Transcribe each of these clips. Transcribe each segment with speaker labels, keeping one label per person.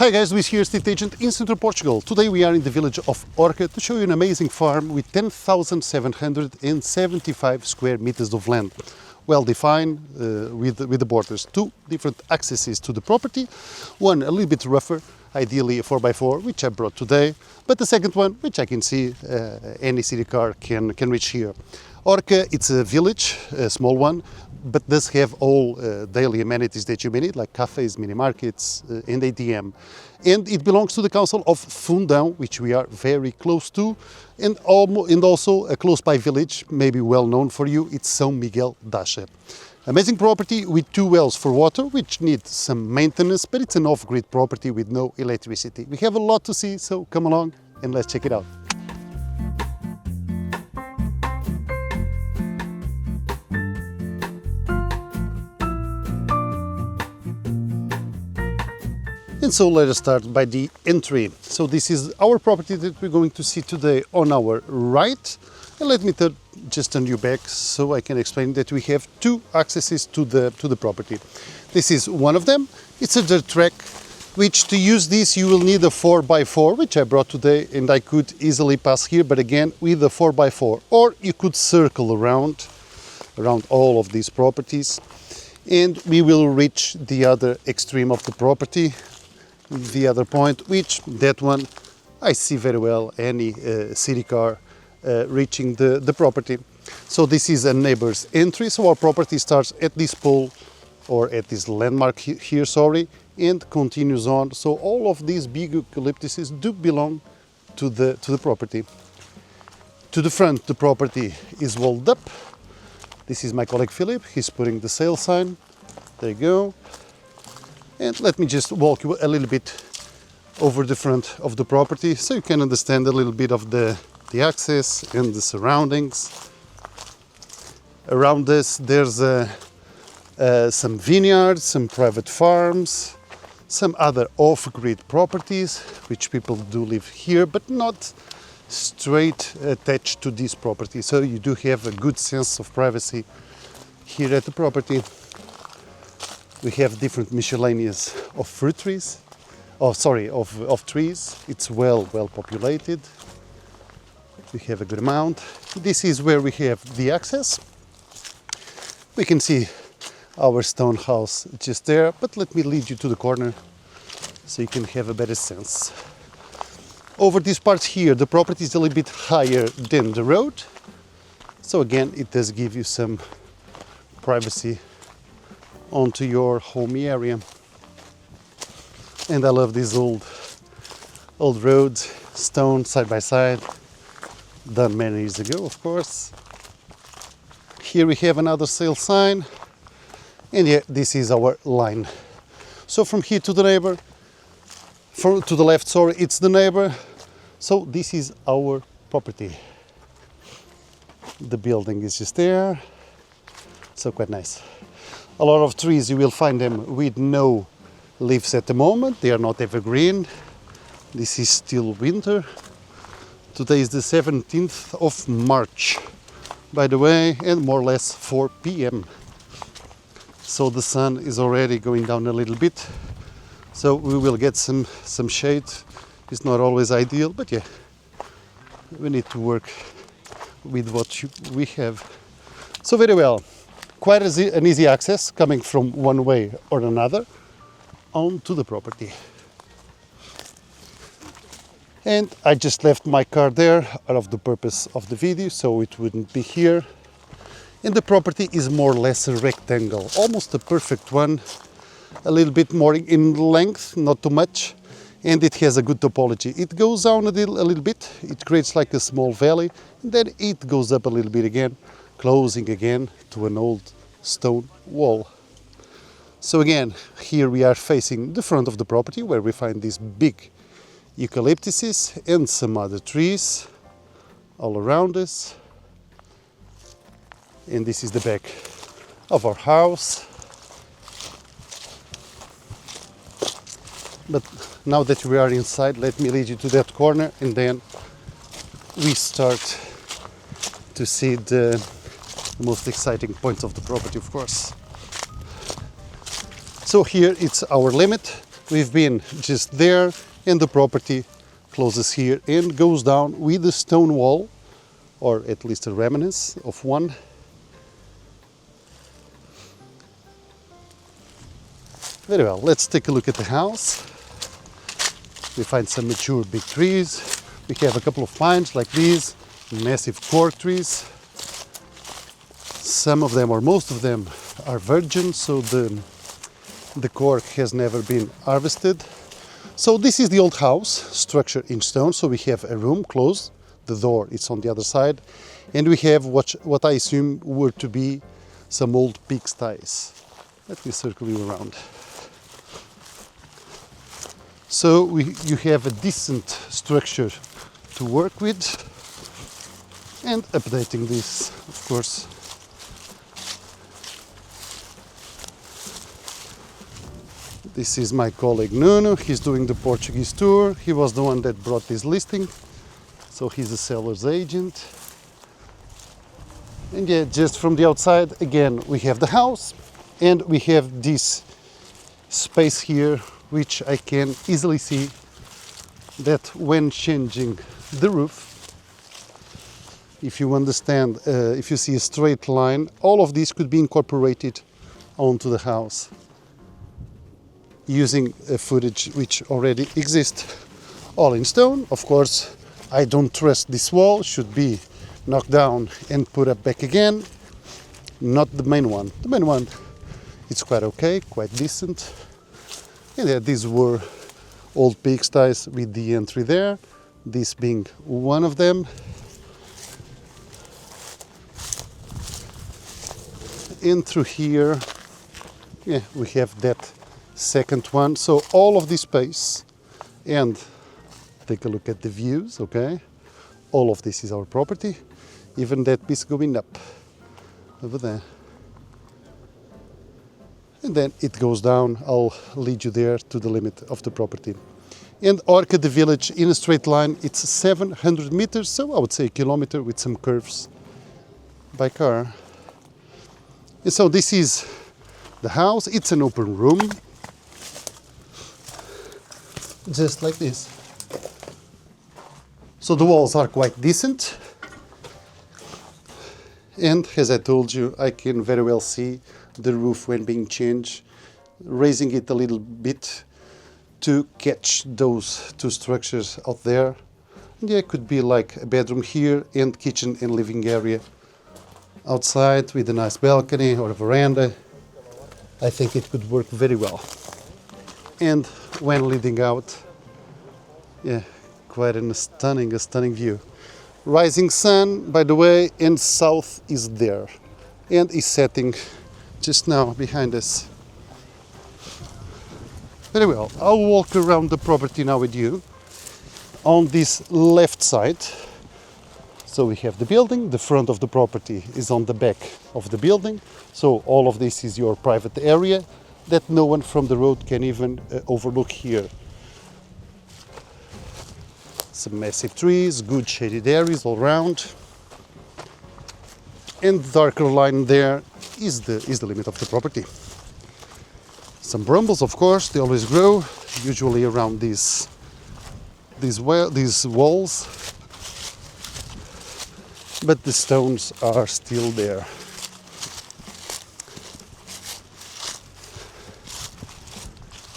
Speaker 1: Hi guys, Luis here, estate agent in Central Portugal. Today we are in the village of Orca to show you an amazing farm with 10,775 square meters of land. Well defined with the borders. Two different accesses to the property. One a little bit rougher, ideally a 4x4, which I brought today. But the second one, which I can see any city car can reach here. Orca, it's a village, a small one, but does have all daily amenities that you may need, like cafés, mini markets, and ATM. And it belongs to the council of Fundão, which we are very close to, and also a close by village, maybe well known for you, it's São Miguel d'Acha. Amazing property with 2 wells for water, which need some maintenance, but it's an off-grid property with no electricity. We have a lot to see, so come along and let's check it out. And so let us start by the entry. So this is our property that we're going to see today on our right. And let me just turn you back so I can explain that we have 2 accesses to the property. This is one of them. It's a dirt track, which to use this you will need a 4x4, which I brought today, and I could easily pass here, but again with a 4x4. Or you could circle around all of these properties, and we will reach the other extreme of the property. The other point, which that one I see very well any city car reaching the property. So this is a neighbor's entry, so our property starts at this pole or at this landmark here, sorry, and continues on. So all of these big eucalyptuses do belong to the property. To the front, the property is walled up. This is my colleague Philip, he's putting the sale sign. There you go. And let me just walk you a little bit over the front of the property so you can understand a little bit of the access and the surroundings. Around this there's some vineyards, some private farms, some other off-grid properties which people do live here, but not straight attached to this property. So you do have a good sense of privacy here at the property. We have different miscellaneous of fruit trees, of trees. It's well populated. We have a good amount. This is where we have the access. We can see our stone house just there, but let me lead you to the corner so you can have a better sense. Over this part here, the property is a little bit higher than the road. So again, it does give you some privacy onto your homey area. And I love these old roads, stone side by side, done many years ago, of course. Here we have another sale sign, and yeah, this is our line. So from here to the neighbor, to the left, sorry, it's the neighbor. So this is our property. The building is just there, so quite nice. A lot of trees, you will find them with no leaves at the moment. They are not evergreen. This is still winter. Today is the 17th of March, by the way, and more or less 4 p.m. So the sun is already going down a little bit. So we will get some shade. It's not always ideal, but yeah, we need to work with what we have. So very well. Quite an easy access coming from one way or another onto the property. And I just left my car there out of the purpose of the video, so it wouldn't be here. And the property is more or less a rectangle, almost a perfect one, a little bit more in length, not too much, and it has a good topology. It goes down a little bit, it creates like a small valley, and then it goes up a little bit again, closing again to an old stone wall. So again, here we are facing the front of the property where we find these big eucalyptuses and some other trees all around us. And this is the back of our house. But now that we are inside, let me lead you to that corner, and then we start to see the most exciting points of the property, of course. So here it's our limit, We've been just there, and the property closes here and goes down with a stone wall, or at least a remnants of one. Very well, let's take a look at the house. We find some mature big trees. We have a couple of pines like these, massive cork trees. Some of them, or most of them, are virgin, so the cork has never been harvested. So this is the old house, structure in stone. So we have a room closed, the door is on the other side, and we have what I assume were to be some old pigsties. Let me circle you around. So you have a decent structure to work with, and updating this, of course. This is my colleague Nuno. He's doing the Portuguese tour. He was the one that brought this listing, so he's a seller's agent. And yeah, just from the outside, again, we have the house, and we have this space here, which I can easily see that when changing the roof, if you understand, if you see a straight line, all of this could be incorporated onto the house using a footage which already exists, all in stone. Of course, I don't trust this wall, should be knocked down and put up back again. Not the main one. The main one, it's quite okay, quite decent. And yeah, these were old pigsties with the entry there, this being one of them. In through here, yeah, we have that second one. So all of this space, and take a look at the views, okay? All of this is our property, even that piece going up over there. And then it goes down. I'll lead you there to the limit of the property. And Orca, the village, in a straight line, it's 700 meters, so I would say a kilometer with some curves by car. And so this is the house. It's an open room, just like this. So the walls are quite decent. And as I told you, I can very well see the roof when being changed, raising it a little bit to catch those two structures out there. And yeah, it could be like a bedroom here and kitchen and living area outside with a nice balcony or a veranda. I think it could work very well. And when leading out, yeah, quite a stunning view. Rising sun, by the way, and south is there, and is setting just now behind us. Very well, I'll walk around the property now with you. On this left side, so we have the building, the front of the property is on the back of the building, so all of this is your private area that no one from the road can even overlook here. Some massive trees, good shaded areas all around. And the darker line there is the limit of the property. Some brambles, of course, they always grow, usually around these walls. But the stones are still there.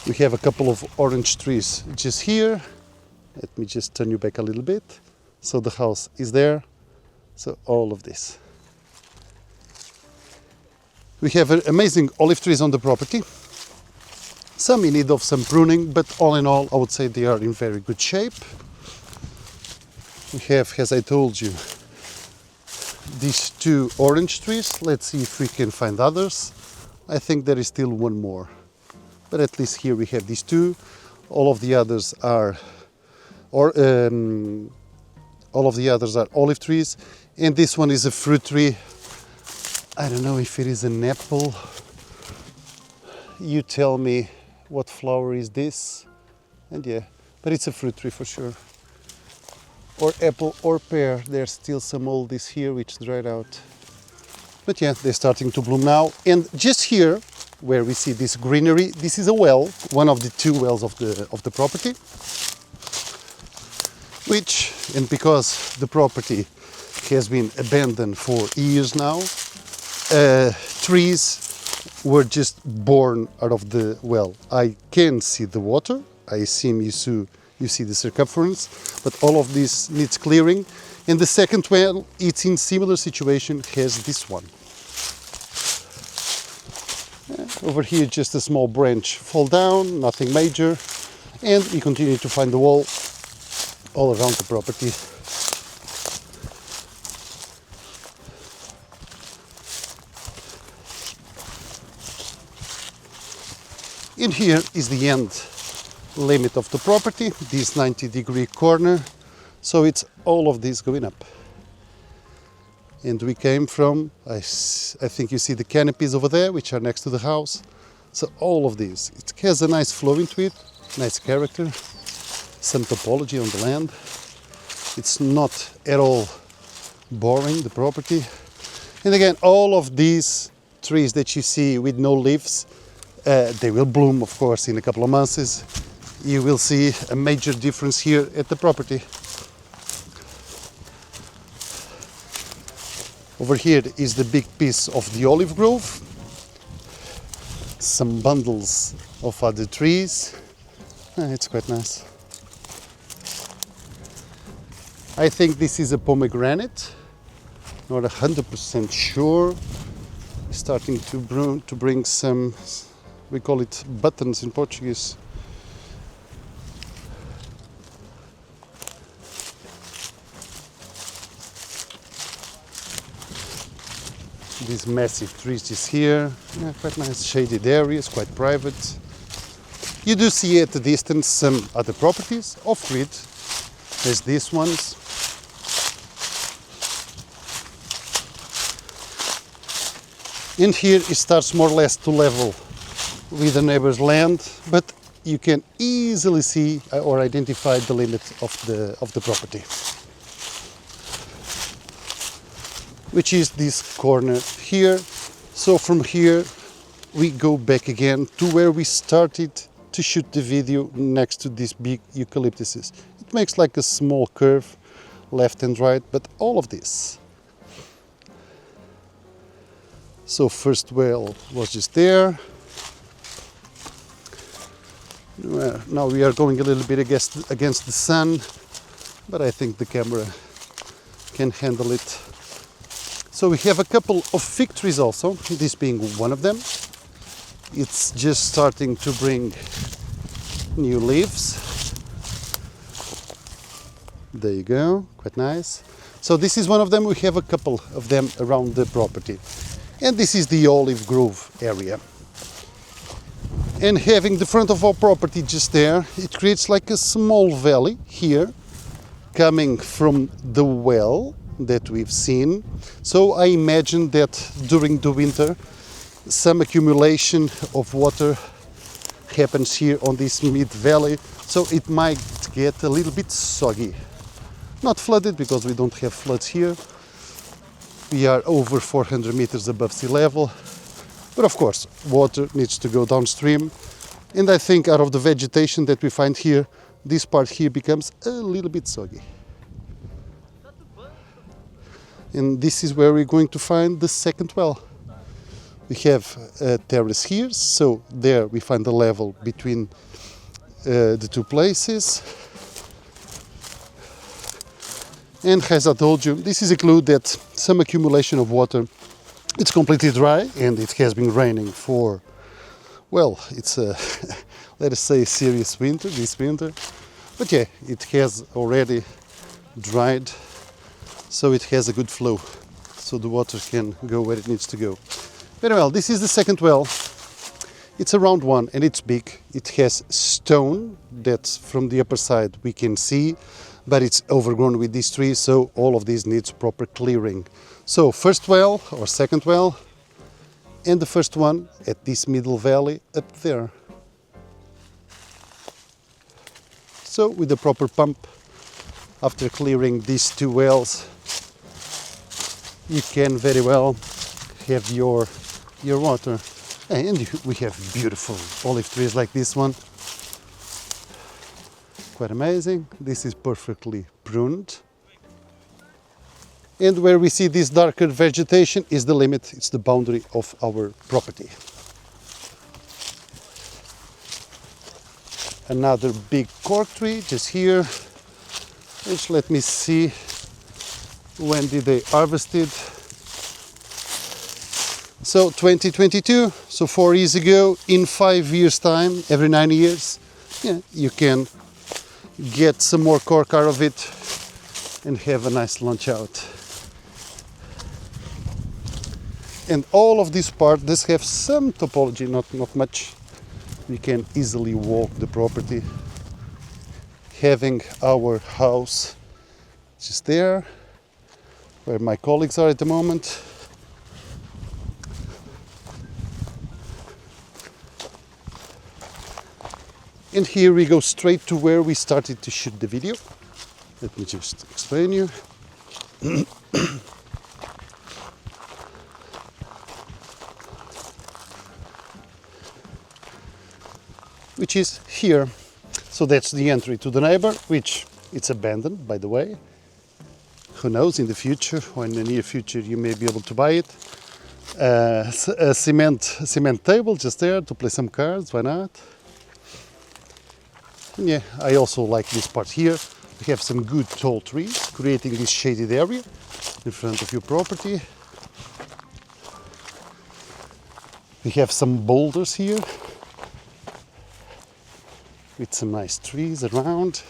Speaker 1: We have a couple of orange trees just here. Let me just turn you back a little bit. So the house is there. So all of this. We have amazing olive trees on the property. Some in need of some pruning, but all in all, I would say they are in very good shape. We have, as I told you, these two orange trees. Let's see if we can find others. I think there is still one more, but at least here we have these two. All of the others are olive trees, and this one is a fruit tree. I don't know if it is an apple. You tell me what flower is this, and yeah, but it's a fruit tree for sure. Or apple or pear. There's still some oldies here which dried out. But yeah, they're starting to bloom now. And just here, where we see this greenery, this is a well, one of the two wells of the property, which, and because the property has been abandoned for years now, trees were just born out of the well. I can see the water, I assume you see the circumference, but all of this needs clearing. And the second well, it's in similar situation as this one. Over here, just a small branch fall down, nothing major, and we continue to find the wall all around the property. In here is the end limit of the property, this 90-degree corner, so it's all of this going up. And we came from, I think you see the canopies over there, which are next to the house. So all of this, it has a nice flow into it, nice character, some topology on the land. It's not at all boring, the property. And again, all of these trees that you see with no leaves, they will bloom, of course, in a couple of months. You will see a major difference here at the property. Over here is the big piece of the olive grove, some bundles of other trees. It's quite nice. I think this is a pomegranate, not 100% sure. Starting to bring some, we call it buttons in Portuguese. These massive trees is here, quite nice shaded areas, quite private. You do see at the distance some other properties off-grid, as these ones. And here it starts more or less to level with the neighbor's land, but you can easily see or identify the limit of the property, which is this corner here. So from here we go back again to where we started to shoot the video next to these big eucalyptuses. It makes like a small curve left and right, but all of this. So first well was just there. Now we are going a little bit against the sun, but I think the camera can handle it. So we have a couple of fig trees also, this being one of them. It's just starting to bring new leaves. There you go, quite nice. So this is one of them, we have a couple of them around the property. And this is the olive grove area. And having the front of our property just there, it creates like a small valley here, coming from the well that we've seen. So I imagine that during the winter some accumulation of water happens here on this mid valley, so it might get a little bit soggy. Not flooded, because we don't have floods here. We are over 400 meters above sea level, but of course water needs to go downstream, and I think out of the vegetation that we find here, this part here becomes a little bit soggy. And this is where we're going to find the second well. We have a terrace here, so there we find the level between the two places. And as I told you, this is a clue that some accumulation of water. It's completely dry, and it has been raining for, well, it's a, let us say, serious winter, this winter. But yeah, it has already dried, so it has a good flow, so the water can go where it needs to go. Very well, this is the second well. It's a round one and it's big. It has stone that from the upper side we can see, but it's overgrown with these trees, so all of this needs proper clearing. So first well or second well, and the first one at this middle valley up there. So with the proper pump, after clearing these two wells, you can very well have your water. And we have beautiful olive trees like this one. Quite amazing. This is perfectly pruned. And where we see this darker vegetation is the limit, it's the boundary of our property. Another big cork tree just here, which let me see, when did they harvest it? So 2022, so 4 years ago. In 5 years time, every 9 years, yeah, you can get some more cork out of it and have a nice lunch out. And all of this part does have some topology, not much. You can easily walk the property. Having our house just there, where my colleagues are at the moment. And here we go straight to where we started to shoot the video. Let me just explain you. Which is here. So that's the entry to the neighbor, which it's abandoned, by the way. Who knows, in the future or in the near future you may be able to buy it. A cement table just there to play some cards, why not? And yeah, I also like this part here. We have some good tall trees creating this shaded area in front of your property. We have some boulders here with some nice trees around.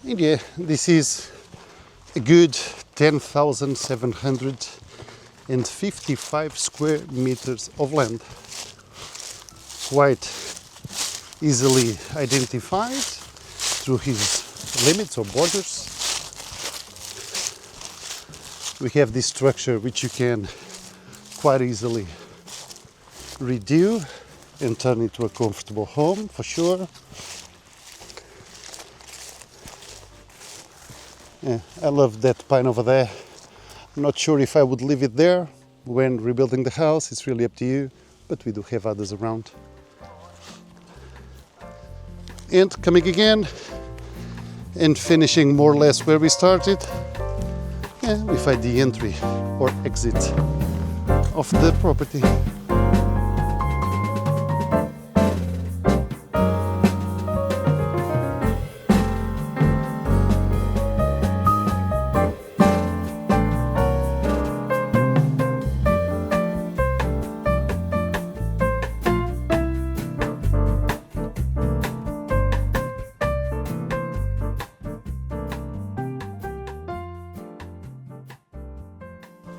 Speaker 1: And yeah, this is a good 10,755 square meters of land. Quite easily identified through his limits or borders. We have this structure which you can quite easily redo and turn into a comfortable home for sure. Yeah, I love that pine over there. I'm not sure if I would leave it there when rebuilding the house, it's really up to you, but we do have others around. And coming again and finishing more or less where we started, yeah, we find the entry or exit of the property.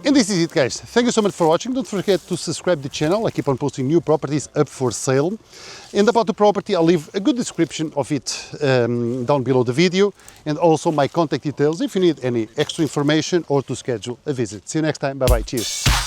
Speaker 1: And this is it, guys. Thank you so much for watching. Don't forget to subscribe to the channel. I keep on posting new properties up for sale. And about the property, I'll leave a good description of it down below the video, and also my contact details if you need any extra information or to schedule a visit. See you next time. Bye bye. Cheers.